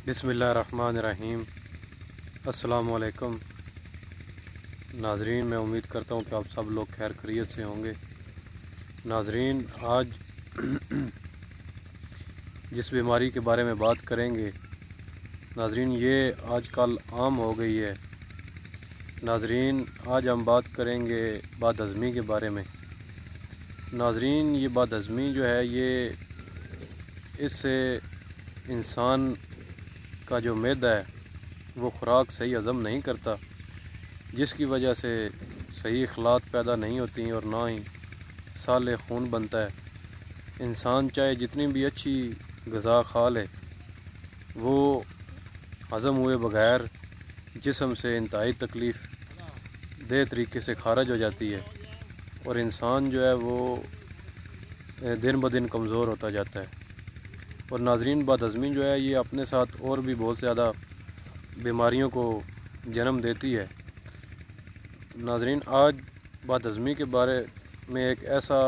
बिस्मिल्लाहिर्रहमानिर्रहीम। अस्सलाम वालेकुम नाजरीन, मैं उम्मीद करता हूँ कि आप सब लोग खैर खैरियत से होंगे। नाजरीन, आज जिस बीमारी के बारे में बात करेंगे नाजरीन, ये आजकल आम हो गई है। नाजरीन, आज हम बात करेंगे बदहज़मी के बारे में। नाजरीन, ये बदहज़मी जो है, ये इससे इंसान का जो मैदा है वो ख़ुराक सही हज़म नहीं करता, जिसकी वजह से सही इखलात पैदा नहीं होती और ना ही साले खून बनता है। इंसान चाहे जितनी भी अच्छी ग़िज़ा खा ले, वो हज़म हुए बग़ैर जिस्म से इंतहाई तकलीफ़ दे तरीके से खारिज हो जाती है और इंसान जो है वो दिन ब दिन कमज़ोर होता जाता है। और नाजरीन, बदहज़मी जो है ये अपने साथ और भी बहुत ज़्यादा बीमारियों को जन्म देती है। नाजरीन, आज बदहज़मी के बारे में एक ऐसा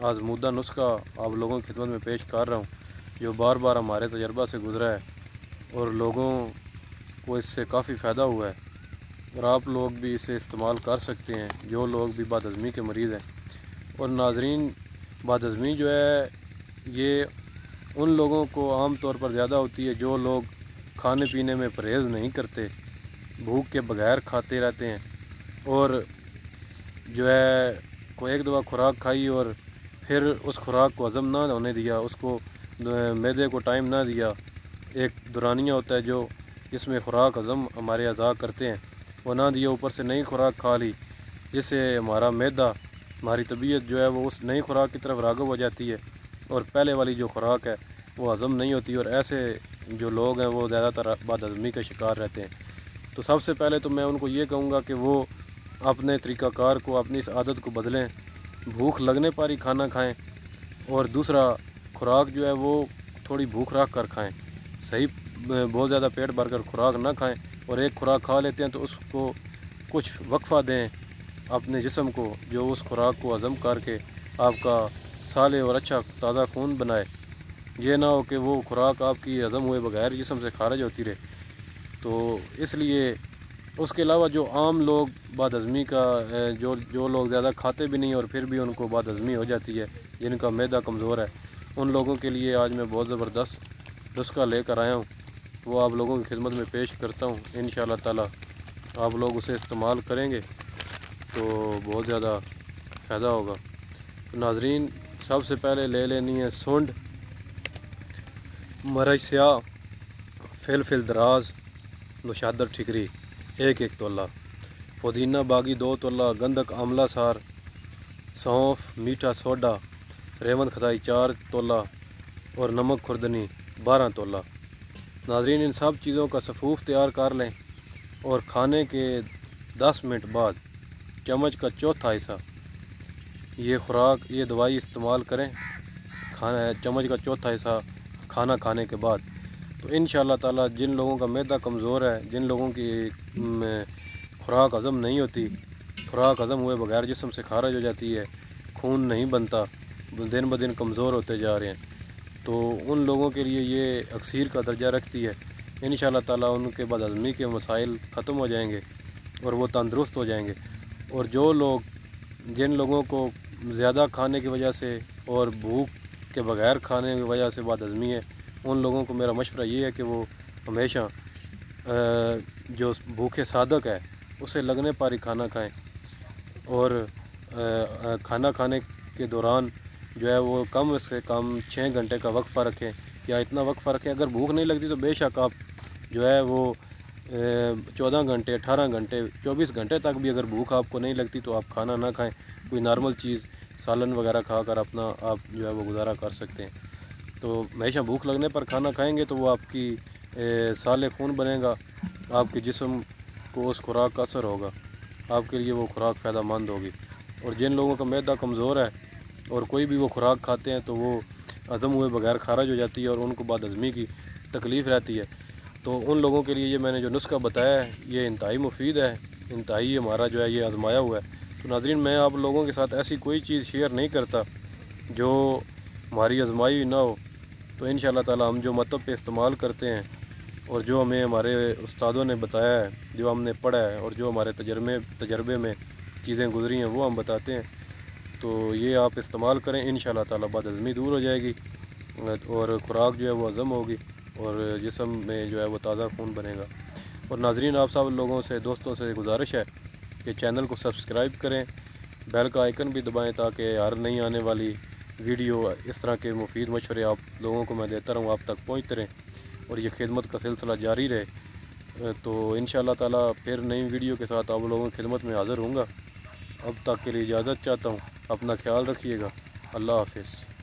आज़मूदा नुस्खा आप लोगों की खिदमत में पेश कर रहा हूँ जो बार बार हमारे तजर्बा से गुज़रा है और लोगों को इससे काफ़ी फ़ायदा हुआ है और आप लोग भी इसे इस्तेमाल कर सकते हैं जो लोग भी बदहज़मी के मरीज़ हैं। और नाजरीन, बदहज़मी जो है ये उन लोगों को आम तौर पर ज़्यादा होती है जो लोग खाने पीने में परहेज़ नहीं करते, भूख के बगैर खाते रहते हैं और जो है कोई एक दफ़ा खुराक खाई और फिर उस खुराक को हज़म ना होने दिया, उसको मैदे को टाइम ना दिया। एक दुरानिया होता है जो इसमें खुराक हज़म हमारे अज़ा करते हैं, वो ना दिया, ऊपर से नई खुराक खा ली, जिससे हमारा मैदा, हमारी तबीयत जो है वो उस नई खुराक की तरफ राग़िब हो जाती है और पहले वाली जो खुराक है वो हज़म नहीं होती और ऐसे जो लोग हैं वो ज़्यादातर बदहज़मी का शिकार रहते हैं। तो सबसे पहले तो मैं उनको ये कहूँगा कि वो अपने तरीक़ाकार को, अपनी इस आदत को बदलें, भूख लगने पर ही खाना खाएं और दूसरा खुराक जो है वो थोड़ी भूख रख कर खाएं। सही बहुत ज़्यादा पेट भर कर खुराक ना खाएं और एक खुराक खा लेते हैं तो उसको कुछ वक्फ़ा दें अपने जिस्म को, जो उस खुराक को हज़म करके आपका साले और अच्छा ताज़ा खून बनाए। ये ना हो कि वो खुराक आपकी हज़म हुए बगैर जिस्म से खारिज होती रहे। तो इसलिए उसके अलावा जो आम लोग बदहज़मी का जो लोग ज़्यादा खाते भी नहीं और फिर भी उनको बदहज़मी हो जाती है, जिनका मैदा कमज़ोर है, उन लोगों के लिए आज मैं बहुत ज़बरदस्त नुस्खा लेकर आया हूँ, वो आप लोगों की खिदमत में पेश करता हूँ। इंशाअल्लाह ताला आप लोग उसे इस्तेमाल करेंगे तो बहुत ज़्यादा फ़ायदा होगा। तो नाजरीन, सबसे पहले ले लेनी है सुंड, मरच स्याह, फिल दराज, नौशादर ठिकरी 1-1 तोला, पुदीना बागी 2 तोला, गंधक आमला सार, सौंफ, मीठा सोडा, रेवंत खताई 4 तोला और नमक खुर्दनी 12 तोला। नाजरीन, इन सब चीज़ों का सफ़ूफ तैयार कर लें और खाने के 10 मिनट बाद चम्मच का चौथा हिस्सा ये खुराक, ये दवाई इस्तेमाल करें, खाना चम्मच का चौथा हिस्सा खाना खाने के बाद। तो इंशाअल्लाह ताला जिन लोगों का मैदा कमज़ोर है, जिन लोगों की खुराक हज़म नहीं होती, खुराक हज़म हुए बगैर जिस्म से खारिज हो जाती है, खून नहीं बनता, दिन ब दिन कमज़ोर होते जा रहे हैं, तो उन लोगों के लिए ये अक्सीर का दर्जा रखती है। इंशाअल्लाह ताला उनके बदहज़मी के मसाइल ख़त्म हो जाएंगे और वो तंदुरुस्त हो जाएंगे। और जो लोग, जिन लोगों को ज़्यादा खाने की वजह से और भूख के बगैर खाने की वजह से बदहज़मी है, उन लोगों को मेरा मशवरा ये है कि वो हमेशा जो भूखे सादक है उसे लगने पर ही खाना खाएं और खाना खाने के दौरान जो है वो कम से कम 6 घंटे का वक्फ़ा रखें या इतना वक्फ़ा रखें। अगर भूख नहीं लगती तो बेशक आप जो है वो 14 घंटे, 18 घंटे, 24 घंटे तक भी अगर भूख आपको नहीं लगती तो आप खाना ना खाएं, कोई नॉर्मल चीज़, सालन वगैरह खाकर अपना आप जो है वो गुजारा कर सकते हैं। तो हमेशा भूख लगने पर खाना खाएंगे तो वो आपकी साले खून बनेगा, आपके जिस्म को उस खुराक का असर होगा, आपके लिए वो खुराक फ़ायदा मंद होगी। और जिन लोगों का मैदा कमज़ोर है और कोई भी वो खुराक खाते हैं तो वो हज़म हुए बगैर खारिज हो जाती है और उनको बदहज़मी की तकलीफ़ रहती है, तो उन लोगों के लिए ये मैंने जो नुस्खा बताया है ये इंतहाई मुफीद है, इंतहाई हमारा जो है ये आज़माया हुआ है। तो नाज़रीन, मैं आप लोगों के साथ ऐसी कोई चीज़ शेयर नहीं करता जो हमारी आज़माई ना हो। तो इंशाअल्लाह ताला हम जो मतलब पे इस्तेमाल करते हैं اور جو ہمیں ہمارے استادوں نے بتایا ہے، جو ہم نے پڑھا ہے اور جو ہمارے تجربے میں چیزیں گزری ہیں وہ ہم بتاتے ہیں۔ تو یہ آپ استعمال کریں، انشاءاللہ تعالی بد ہضمی دور ہو جائے گی اور خوراک جو ہے وہ ہضم ہوگی اور جسم میں جو ہے وہ تازہ خون بنے گا۔ اور ناظرین، آپ سب لوگوں سے، دوستوں سے گزارش ہے کہ چینل کو سبسکرائب کریں، بیل کا آئیکن بھی دبائیں تاکہ ہر نئی آنے والی ویڈیو اس طرح کے مفید مشورے آپ لوگوں کو میں دیتا رہوں، آپ تک پہنچتے رہیں اور یہ خدمت کا سلسلہ جاری رہے۔ تو انشاءاللہ تعالی پھر نئی ویڈیو کے ساتھ آپ لوگوں کی خدمت میں حاضر ہوں گا۔ اب تک کے لیے اجازت چاہتا ہوں، اپنا خیال رکھیے گا، اللہ حافظ۔